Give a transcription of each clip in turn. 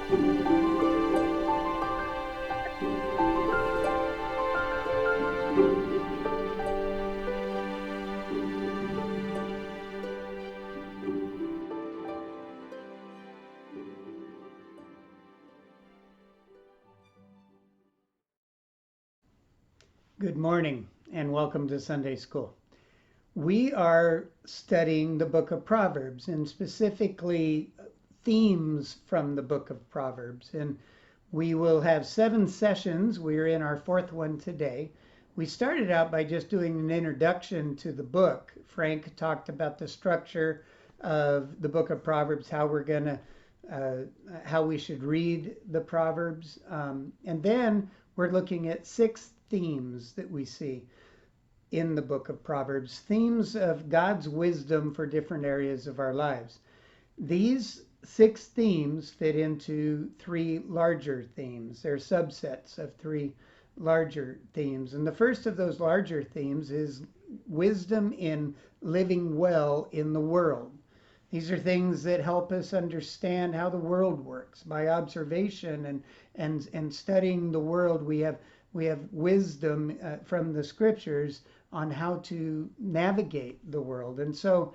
Good morning and welcome to Sunday School. We are studying the book of Proverbs and specifically themes from the book of Proverbs. And we will have 7 sessions. We're in our 4th one today. We started out by just doing an introduction to the book. Frank talked about the structure of the book of Proverbs, how we should read the Proverbs. And then we're looking at 6 themes that we see in the book of Proverbs, themes of God's wisdom for different areas of our lives. These 6 themes fit into 3 larger themes. They're subsets of 3 larger themes. And the first of those larger themes is wisdom in living well in the world. These are things that help us understand how the world works. By observation and studying the world, we have wisdom from the scriptures on how to navigate the world. And so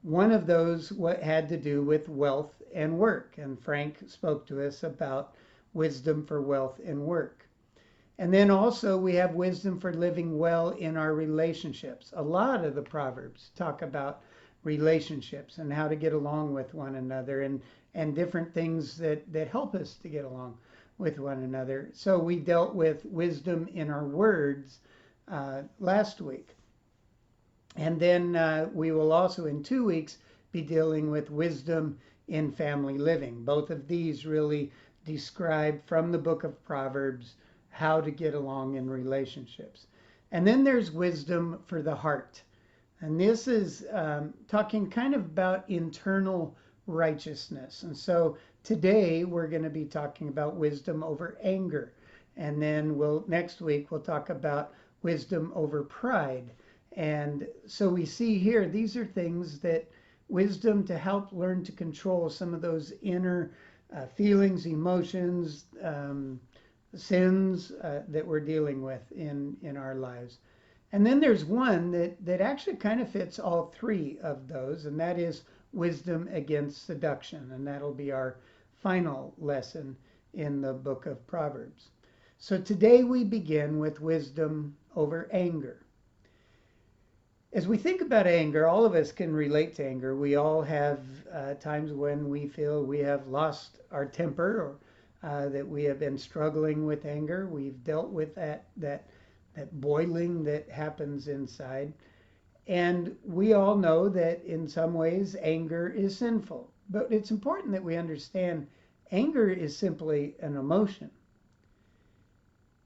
one of those had to do with wealth and work. And Frank spoke to us about wisdom for wealth and work. And then also we have wisdom for living well in our relationships. A lot of the Proverbs talk about relationships and how to get along with one another and different things that help us to get along with one another. So we dealt with wisdom in our words last week. And then we will also in 2 weeks be dealing with wisdom in family living. Both of these really describe from the book of Proverbs how to get along in relationships. And then there's wisdom for the heart. And this is talking kind of about internal righteousness. And so today we're going to be talking about wisdom over anger. And then next week we'll talk about wisdom over pride. And so we see here, these are things that wisdom to help learn to control some of those inner feelings, emotions, sins that we're dealing with in our lives. And then there's one that actually kind of fits all 3 of those, and that is wisdom against seduction. And that'll be our final lesson in the book of Proverbs. So today we begin with wisdom over anger. As we think about anger, all of us can relate to anger. We all have times when we feel we have lost our temper or that we have been struggling with anger. We've dealt with that boiling that happens inside. And we all know that in some ways anger is sinful. But it's important that we understand anger is simply an emotion.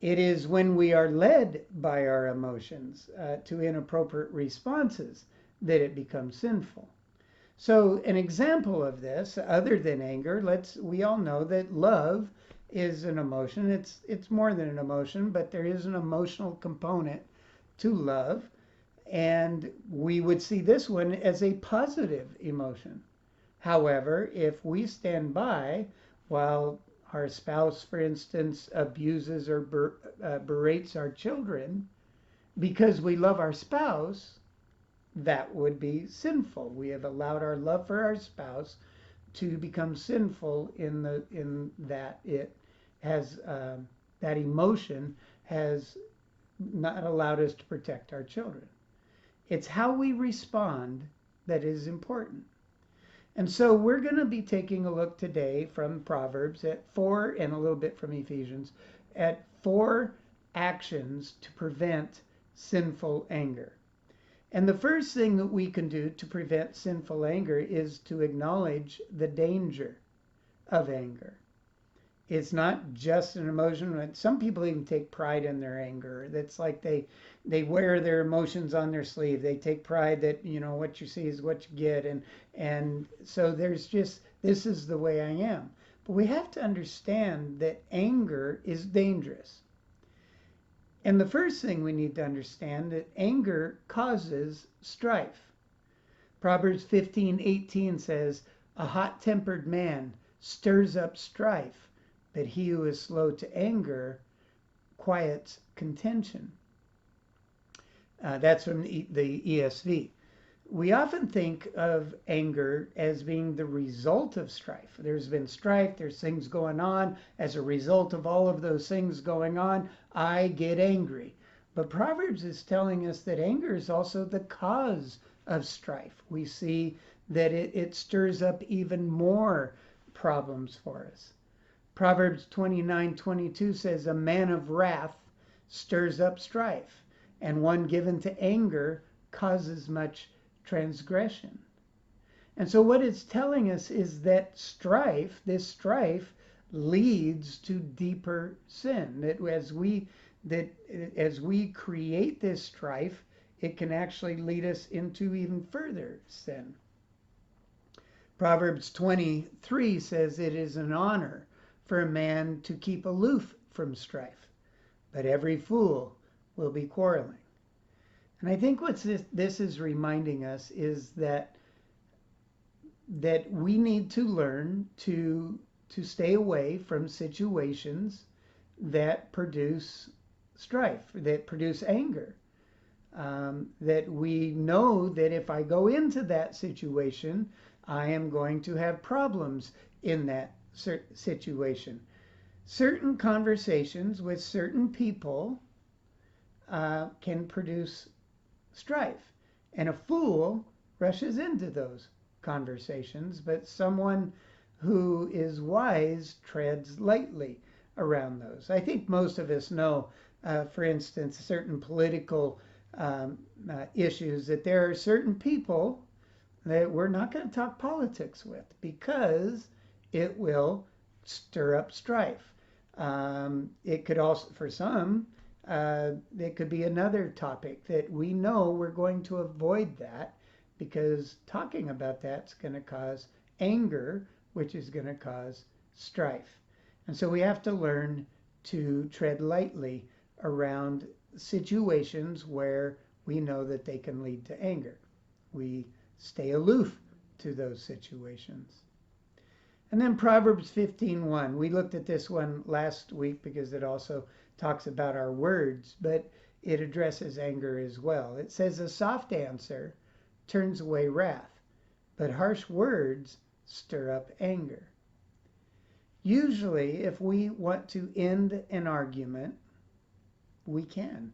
It is when we are led by our emotions to inappropriate responses that it becomes sinful. So an example of this, other than anger, we all know that love is an emotion. It's more than an emotion, but there is an emotional component to love. And we would see this one as a positive emotion. However, if we stand by while our spouse, for instance, abuses or berates our children because we love our spouse, that would be sinful. We have allowed our love for our spouse to become sinful in that it has that emotion has not allowed us to protect our children. It's how we respond that is important. And so we're going to be taking a look today from Proverbs at 4, and a little bit from Ephesians, at 4 actions to prevent sinful anger. And the first thing that we can do to prevent sinful anger is to acknowledge the danger of anger. It's not just an emotion. Some people even take pride in their anger. That's like they wear their emotions on their sleeve. They take pride that, what you see is what you get. And so there's just, this is the way I am. But we have to understand that anger is dangerous. And the first thing we need to understand that anger causes strife. Proverbs 15:18 says, "A hot-tempered man stirs up strife, but he who is slow to anger quiets contention. That's from the ESV. We often think of anger as being the result of strife. There's been strife, there's things going on. As a result of all of those things going on, I get angry. But Proverbs is telling us that anger is also the cause of strife. We see that it stirs up even more problems for us. Proverbs 29:22 says, a man of wrath stirs up strife, and one given to anger causes much transgression. And so what it's telling us is that this strife leads to deeper sin. That as we create this strife, it can actually lead us into even further sin. Proverbs 23 says it is an honor for a man to keep aloof from strife, but every fool will be quarreling. And I think what this is reminding us is that we need to learn to stay away from situations that produce strife, that produce anger. That we know that if I go into that situation, I am going to have problems in that situation. Certain conversations with certain people can produce strife. And a fool rushes into those conversations, but someone who is wise treads lightly around those. I think most of us know, for instance, certain political issues, that there are certain people that we're not going to talk politics with because it will stir up strife. It could also, for some, it could be another topic that we know we're going to avoid that because talking about that's going to cause anger, which is going to cause strife. And so we have to learn to tread lightly around situations where we know that they can lead to anger. We stay aloof to those situations. And then Proverbs 15:1. We looked at this one last week because it also talks about our words, but it addresses anger as well. It says, a soft answer turns away wrath, but harsh words stir up anger. Usually, if we want to end an argument, we can.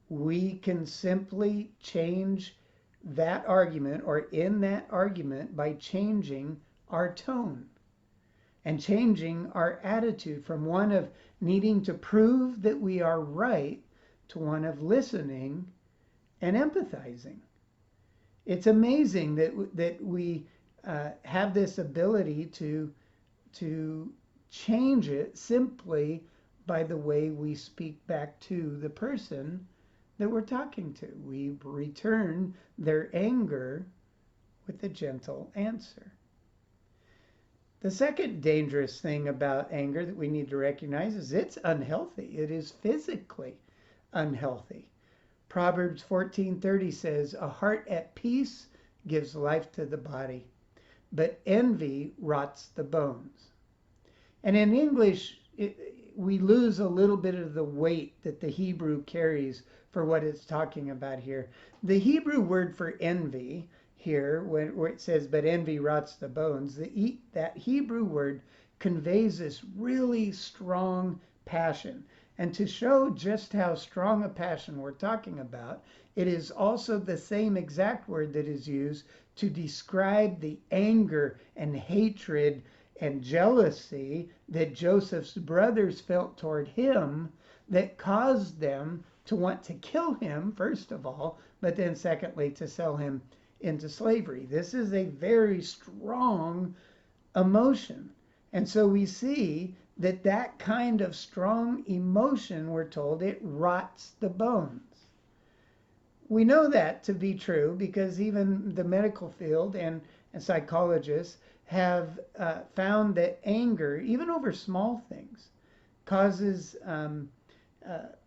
We can simply change that argument or end that argument by changing our tone and changing our attitude from one of needing to prove that we are right to one of listening and empathizing. It's amazing that we have this ability to change it simply by the way we speak back to the person that we're talking to. We return their anger with a gentle answer. The second dangerous thing about anger that we need to recognize is it's unhealthy. It is physically unhealthy. Proverbs 14:30 says, a heart at peace gives life to the body, but envy rots the bones. And in English, we lose a little bit of the weight that the Hebrew carries for what it's talking about here. The Hebrew word for envy here, where it says, but envy rots the bones, that Hebrew word conveys this really strong passion. And to show just how strong a passion we're talking about, it is also the same exact word that is used to describe the anger and hatred and jealousy that Joseph's brothers felt toward him that caused them to want to kill him, first of all, but then secondly, to sell him into slavery. This is a very strong emotion. And so we see that kind of strong emotion, we're told, it rots the bones. We know that to be true because even the medical field and psychologists have found that anger, even over small things, causes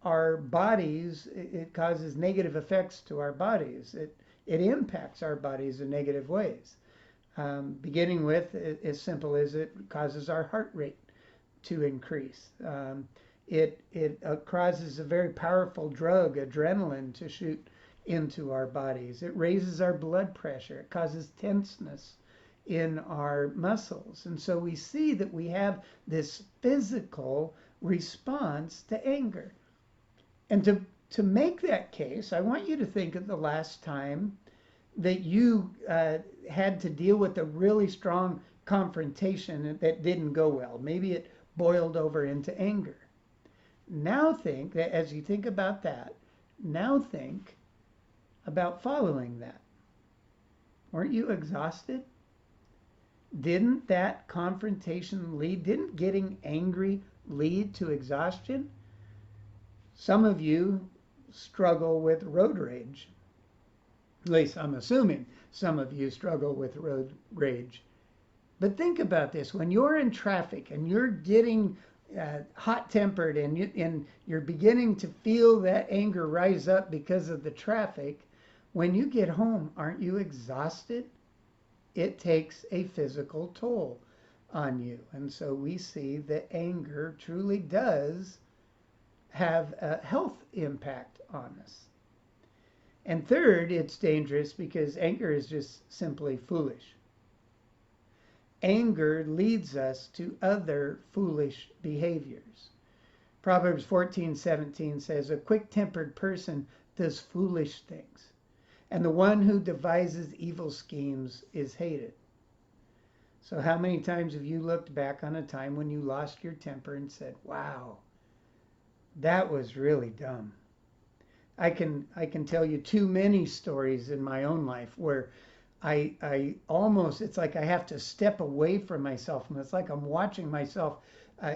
our bodies, it causes negative effects to our bodies. It impacts our bodies in negative ways. Beginning with, as simple as it causes our heart rate to increase. It causes a very powerful drug, adrenaline, to shoot into our bodies. It raises our blood pressure. It causes tenseness in our muscles. And so we see that we have this physical response to anger. And to make that case, I want you to think of the last time that you had to deal with a really strong confrontation that didn't go well. Maybe it boiled over into anger. Now think that as you think about that, now think about following that. Weren't you exhausted? Didn't that confrontation didn't getting angry lead to exhaustion? Some of you struggle with road rage. At least I'm assuming some of you struggle with road rage. But think about this. When you're in traffic and you're getting hot-tempered and you're beginning to feel that anger rise up because of the traffic, when you get home, aren't you exhausted? It takes a physical toll on you. And so we see that anger truly does have a health impact on us. And third, it's dangerous because anger is just simply foolish. Anger leads us to other foolish behaviors. Proverbs 14:17 says, "A quick-tempered person does foolish things, and the one who devises evil schemes is hated." So how many times have you looked back on a time when you lost your temper and said, "Wow, that was really dumb"? I can tell you too many stories in my own life where I almost, it's like I have to step away from myself, and it's like I'm watching myself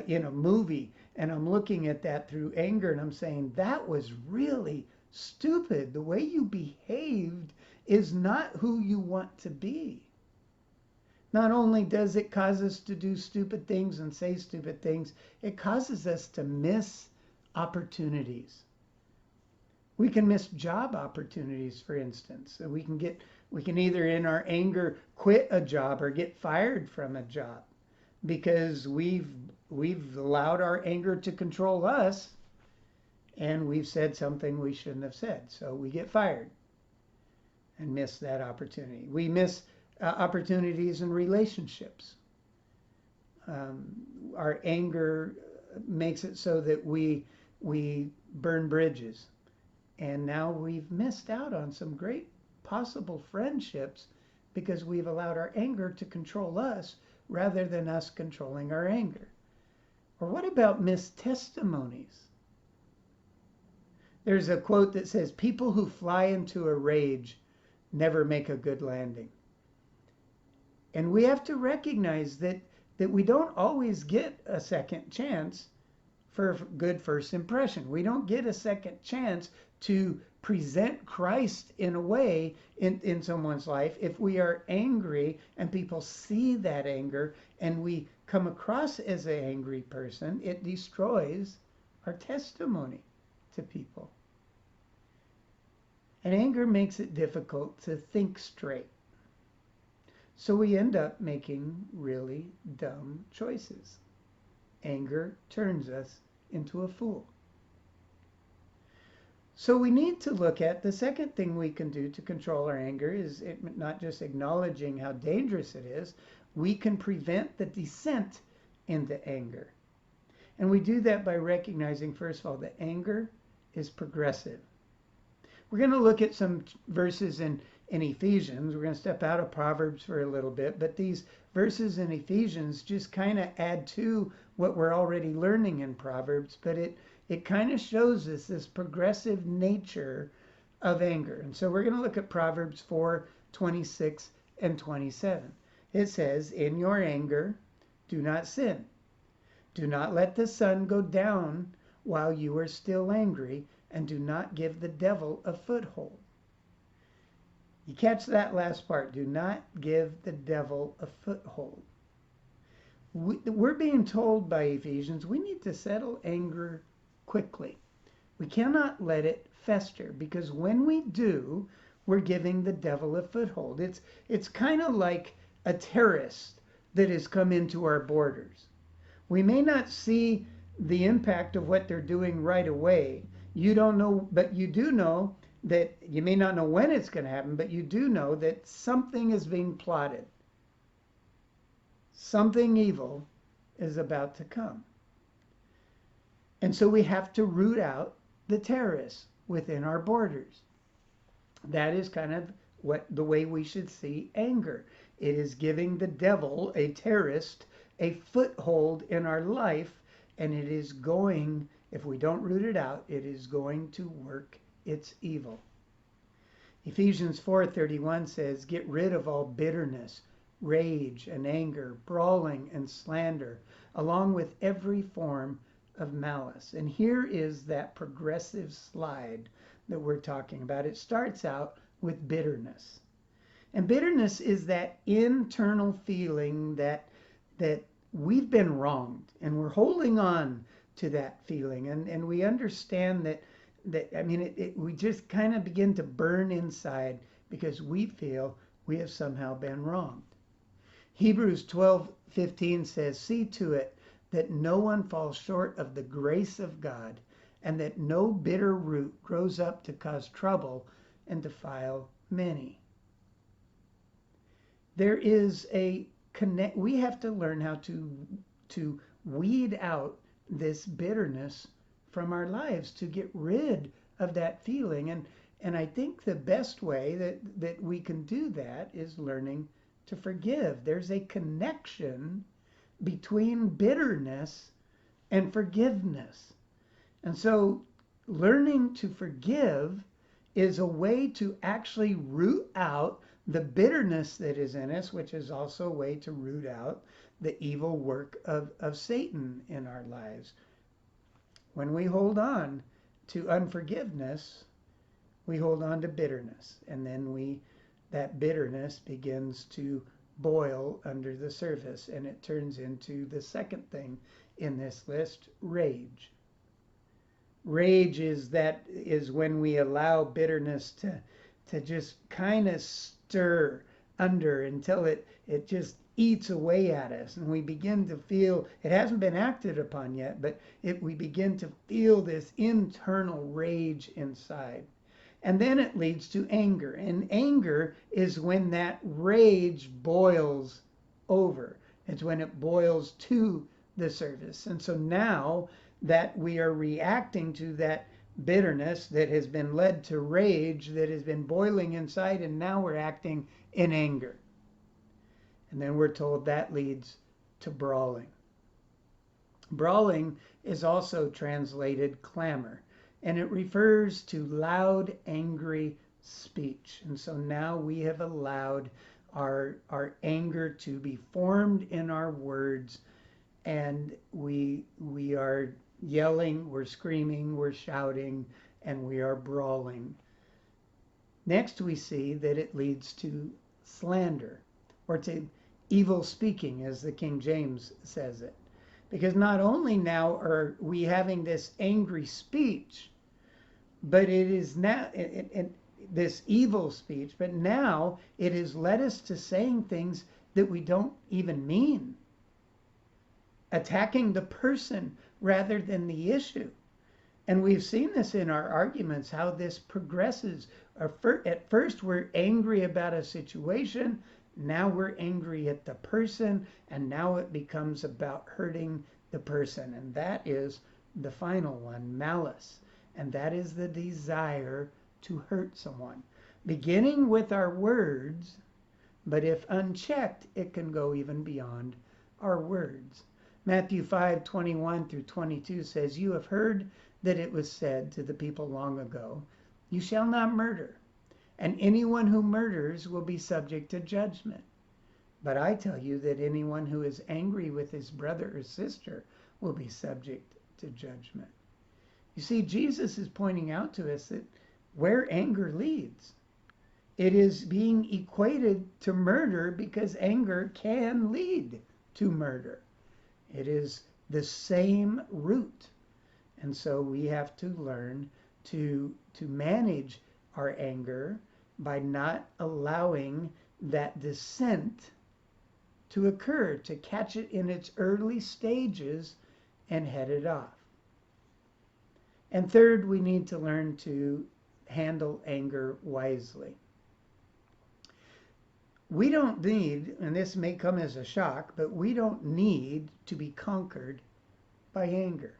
in a movie, and I'm looking at that through anger, and I'm saying, that was really stupid. The way you behaved is not who you want to be. Not only does it cause us to do stupid things and say stupid things, it causes us to miss opportunities. We can miss job opportunities, for instance. So we can either in our anger quit a job or get fired from a job because we've allowed our anger to control us, and we've said something we shouldn't have said. So we get fired and miss that opportunity. We miss opportunities in relationships. Our anger makes it so that we burn bridges. And now we've missed out on some great possible friendships because we've allowed our anger to control us rather than us controlling our anger. Or what about missed testimonies? There's a quote that says, "People who fly into a rage never make a good landing." And we have to recognize that we don't always get a second chance for a good first impression. We don't get a second chance to present Christ in a way in someone's life. If we are angry and people see that anger and we come across as an angry person, it destroys our testimony to people. And anger makes it difficult to think straight. So we end up making really dumb choices. Anger turns us into a fool. So we need to look at the second thing we can do to control our anger is not just acknowledging how dangerous it is, we can prevent the descent into anger. And we do that by recognizing, first of all, that anger is progressive. We're going to look at some verses in Ephesians. We're going to step out of Proverbs for a little bit, but these verses in Ephesians just kind of add to what we're already learning in Proverbs, but it kind of shows us this progressive nature of anger. And so we're going to look at Proverbs 4:26 and 27. It says, "In your anger, do not sin. Do not let the sun go down while you are still angry, and do not give the devil a foothold." You catch that last part, do not give the devil a foothold. We're being told by Ephesians we need to settle anger quickly. We cannot let it fester, because when we do, we're giving the devil a foothold. It's kind of like a terrorist that has come into our borders. We may not see the impact of what they're doing right away. You don't know, but you do know that you may not know when it's going to happen, but you do know that something is being plotted. Something evil is about to come. And so we have to root out the terrorists within our borders. That is kind of what the way we should see anger. It is giving the devil, a terrorist, a foothold in our life, and it is going, if we don't root it out, it is going to work its evil. Ephesians 4:31 says, "Get rid of all bitterness, rage and anger, brawling and slander, along with every form of malice." And here is that progressive slide that we're talking about. It starts out with bitterness. And bitterness is that internal feeling that we've been wronged, and we're holding on to that feeling. And we understand that we just kind of begin to burn inside because we feel we have somehow been wronged. Hebrews 12:15 says, "See to it that no one falls short of the grace of God, and that no bitter root grows up to cause trouble and defile many." There is a connect. We have to learn how to weed out this bitterness from our lives, to get rid of that feeling. And I think the best way that we can do that is learning to forgive. There's a connection between bitterness and forgiveness. And so learning to forgive is a way to actually root out the bitterness that is in us, which is also a way to root out the evil work of Satan in our lives. When we hold on to unforgiveness, we hold on to bitterness, and then that bitterness begins to boil under the surface, and it turns into the second thing in this list, rage. Rage is when we allow bitterness to just kind of stir under until it just eats away at us, and we begin to feel it hasn't been acted upon yet, but we begin to feel this internal rage inside. And then it leads to anger. And anger is when that rage boils over. It's when it boils to the surface. And so now that we are reacting to that bitterness that has been led to rage, that has been boiling inside, and now we're acting in anger. And then we're told that leads to brawling. Brawling is also translated clamor, and it refers to loud, angry speech. And so now we have allowed our anger to be formed in our words, and we are yelling, we're screaming, we're shouting, and we are brawling. Next, we see that it leads to slander, or to evil speaking, as the King James says it. Because not only now are we having this angry speech, but it is now this evil speech, but now it has led us to saying things that we don't even mean. Attacking the person rather than the issue. And we've seen this in our arguments, how this progresses. At first, we're angry about a situation. Now we're angry at the person. And now it becomes about hurting the person. And that is the final one, malice. And that is the desire to hurt someone. Beginning with our words, but if unchecked, it can go even beyond our words. Matthew 5:21 through 22 says, "You have heard that it was said to the people long ago, 'You shall not murder, and anyone who murders will be subject to judgment.' But I tell you that anyone who is angry with his brother or sister will be subject to judgment." You see, Jesus is pointing out to us that where anger leads, it is being equated to murder, because anger can lead to murder. It is the same root. And so we have to learn to manage our anger by not allowing that descent to occur, to catch it in its early stages and head it off. And third, we need to learn to handle anger wisely. We don't need, and this may come as a shock, but we don't need to be conquered by anger.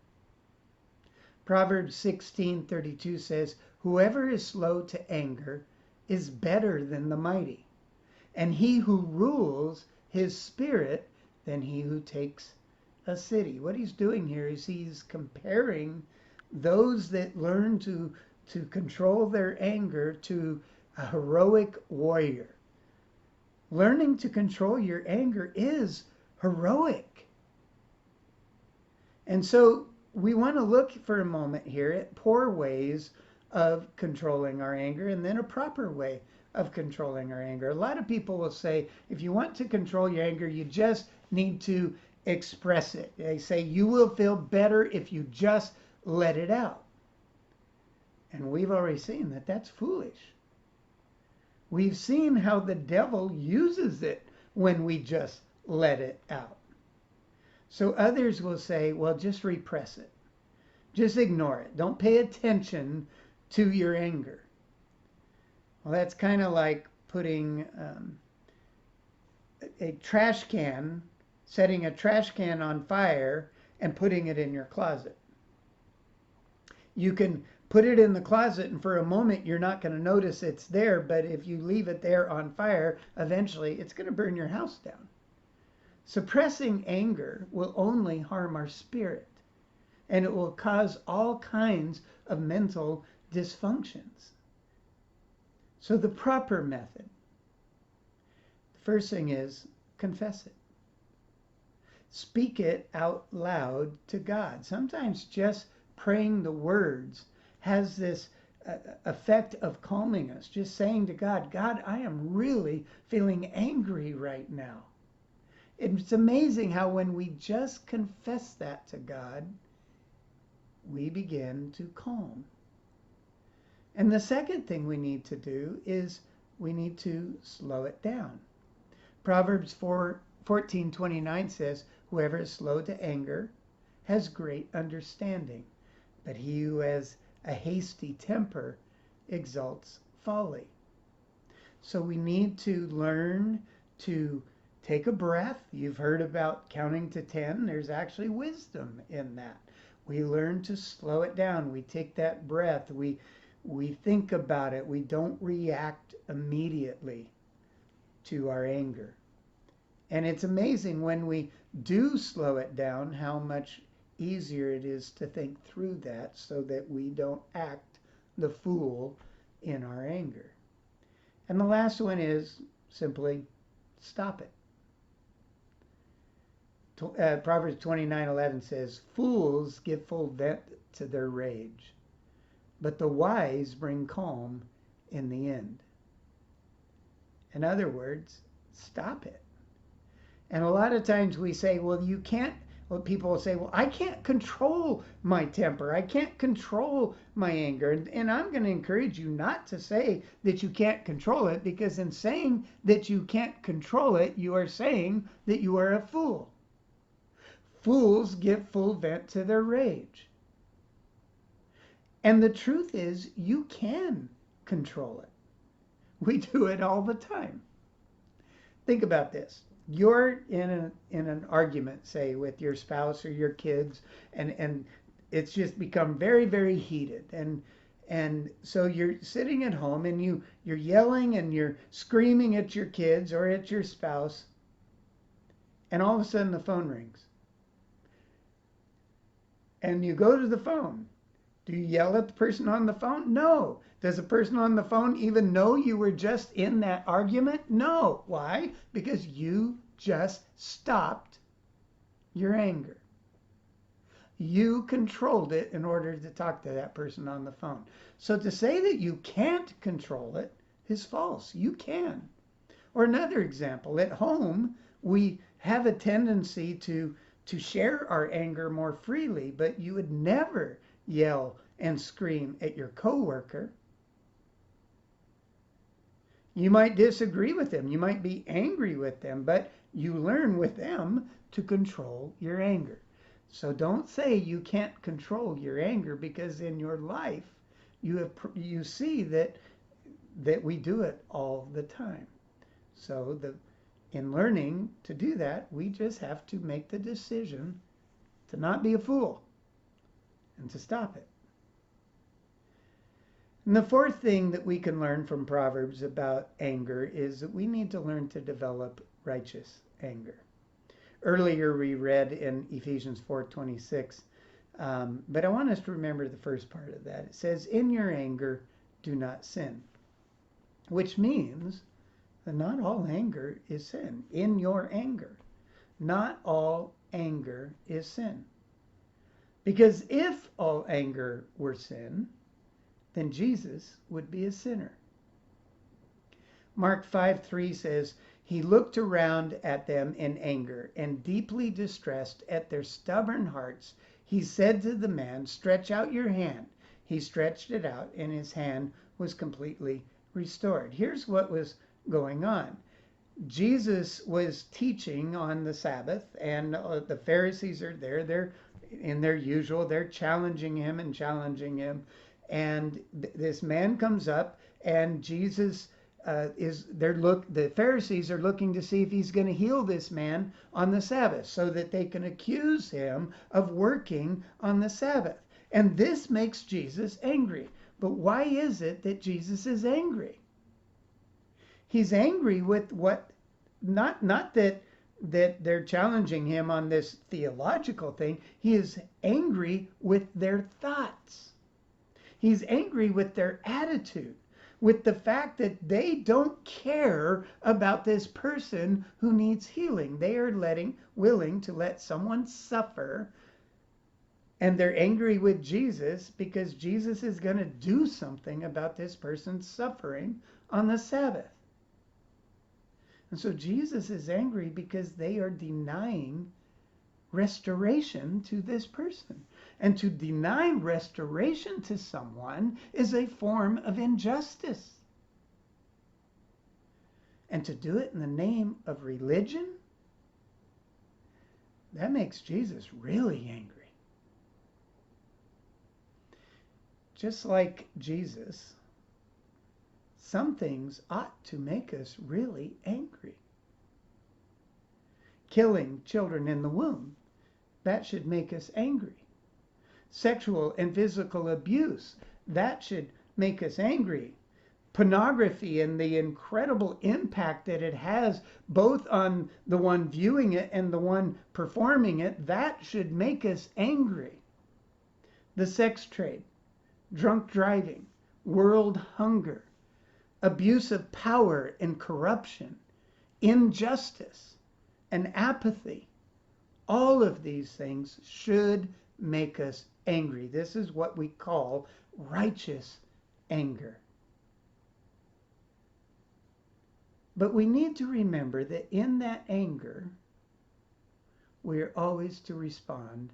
Proverbs 16:32 says, "Whoever is slow to anger is better than the mighty, and he who rules his spirit than he who takes a city." What he's doing here is he's comparing those that learn to control their anger to a heroic warrior. Learning to control your anger is heroic. And so we want to look for a moment here at poor ways of controlling our anger and then a proper way of controlling our anger. A lot of people will say, if you want to control your anger, you just need to express it. They say you will feel better if you just let it out. And we've already seen that that's foolish. We've seen how the devil uses it when we just let it out. So others will say, well, just repress it. Just ignore it. Don't pay attention to your anger. Well, that's kind of like putting a trash can, setting a trash can on fire and putting it in your closet. You can put it in the closet and for a moment you're not going to notice it's there, but if you leave it there on fire, eventually it's going to burn your house down. Suppressing anger will only harm our spirit, and it will cause all kinds of mental dysfunctions. So the proper method, the first thing is confess it. Speak it out loud to God. Sometimes just praying the words has this effect of calming us. Just saying to God, God, I am really feeling angry right now. It's amazing how when we just confess that to God, we begin to calm. And the second thing we need to do is we need to slow it down. Proverbs 14:29 says, "Whoever is slow to anger has great understanding, but he who has a hasty temper exalts folly." So we need to learn to take a breath. You've heard about counting to 10. There's actually wisdom in that. We learn to slow it down. We take that breath. We think about it. We don't react immediately to our anger. And it's amazing when we do slow it down how much easier it is to think through that so that we don't act the fool in our anger. And the last one is simply stop it. Proverbs 29:11 says, "Fools give full vent to their rage, but the wise bring calm in the end." In other words, stop it. And a lot of times we say, well, you can't, well, people will say, well, I can't control my temper. I can't control my anger. And I'm going to encourage you not to say that you can't control it, because in saying that you can't control it, you are saying that you are a fool. Fools give full vent to their rage. And the truth is, you can control it. We do it all the time. Think about this. You're in an argument, say, with your spouse or your kids, and it's just become very, very heated. And so you're sitting at home and you're yelling and you're screaming at your kids or at your spouse, and all of a sudden the phone rings. And you go to the phone. Do you yell at the person on the phone? No. Does the person on the phone even know you were just in that argument? No. Why? Because you just stopped your anger. You controlled it in order to talk to that person on the phone. So to say that you can't control it is false. You can. Or another example, at home, we have a tendency to share our anger more freely, but you would never yell and scream at your coworker. You might disagree with them. You might be angry with them, but you learn with them to control your anger. So don't say you can't control your anger, because in your life you see that we do it all the time. So in learning to do that, we just have to make the decision to not be a fool and to stop it. And the fourth thing that we can learn from Proverbs about anger is that we need to learn to develop righteous anger. Earlier we read in Ephesians 4:26, but I want us to remember the first part of that. It says, "In your anger, do not sin," which means that not all anger is sin. In your anger, not all anger is sin. Because if all anger were sin, then Jesus would be a sinner. Mark 5:3 says, "He looked around at them in anger, and deeply distressed at their stubborn hearts, he said to the man, 'Stretch out your hand.' He stretched it out, and his hand was completely restored." Here's what was going on. Jesus was teaching on the Sabbath, and the Pharisees are there. They're in their usual, they're challenging him and challenging him. And this man comes up, and Jesus the Pharisees are looking to see if he's going to heal this man on the Sabbath, so that they can accuse him of working on the Sabbath. And this makes Jesus angry. But why is it that Jesus is angry? He's angry with what, not that they're challenging him on this theological thing. He is angry with their thoughts. He's angry with their attitude, with the fact that they don't care about this person who needs healing. They are willing to let someone suffer, and they're angry with Jesus because Jesus is going to do something about this person's suffering on the Sabbath. And so Jesus is angry because they are denying restoration to this person. And to deny restoration to someone is a form of injustice. And to do it in the name of religion, that makes Jesus really angry. Just like Jesus, some things ought to make us really angry. Killing children in the womb, that should make us angry. Sexual and physical abuse, that should make us angry. Pornography and the incredible impact that it has both on the one viewing it and the one performing it, that should make us angry. The sex trade, drunk driving, world hunger, abuse of power and corruption, injustice and apathy, all of these things should make us angry. This is what we call righteous anger. But we need to remember that in that anger, we are always to respond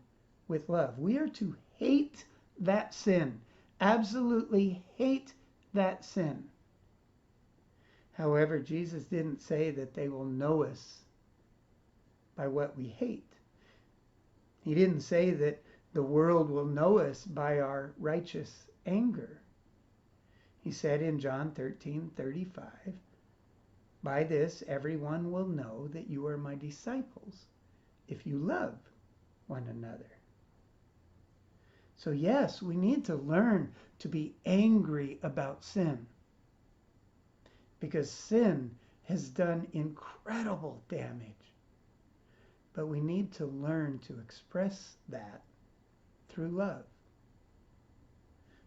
with love. We are to hate that sin, absolutely hate that sin. However, Jesus didn't say that they will know us by what we hate. He didn't say that the world will know us by our righteous anger. He said in John 13:35, "By this everyone will know that you are my disciples, if you love one another." So yes, we need to learn to be angry about sin, because sin has done incredible damage. But we need to learn to express that through love,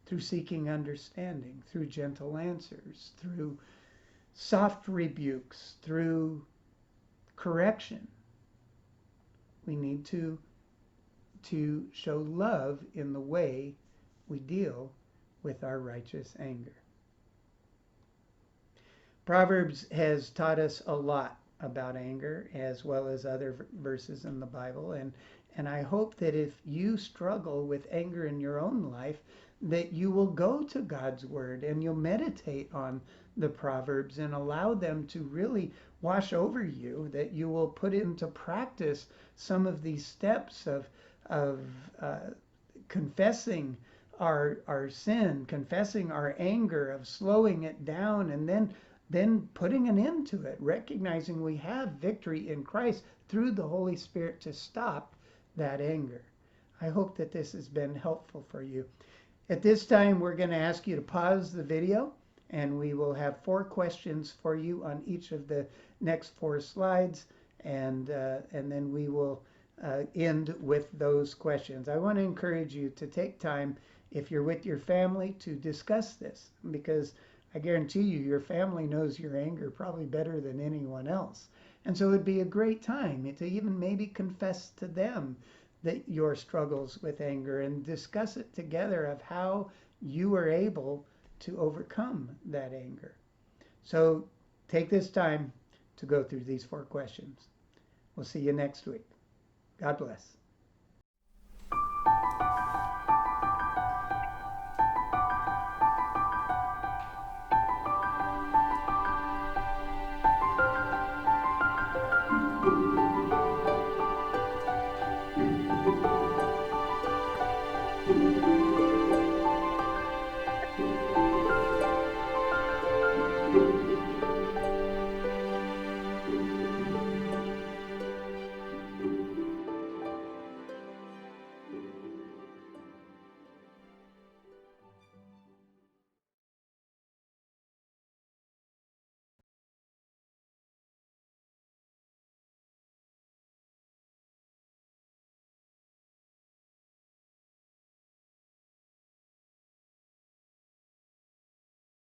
through seeking understanding, through gentle answers, through soft rebukes, through correction. We need to show love in the way we deal with our righteous anger. Proverbs has taught us a lot about anger, as well as other verses in the Bible, and I hope that if you struggle with anger in your own life, that you will go to God's Word and you'll meditate on the Proverbs and allow them to really wash over you, that you will put into practice some of these steps of confessing our sin, confessing our anger, of slowing it down, and then putting an end to it, recognizing we have victory in Christ through the Holy Spirit to stop that anger. I hope that this has been helpful for you. At this time, we're going to ask you to pause the video, and we will have 4 questions for you on each of the next 4 slides, and then we will end with those questions. I want to encourage you to take time, if you're with your family, to discuss this, because I guarantee you your family knows your anger probably better than anyone else. And so it'd be a great time to even maybe confess to them that your struggles with anger, and discuss it together of how you were able to overcome that anger. So take this time to go through these 4 questions. We'll see you next week. God bless.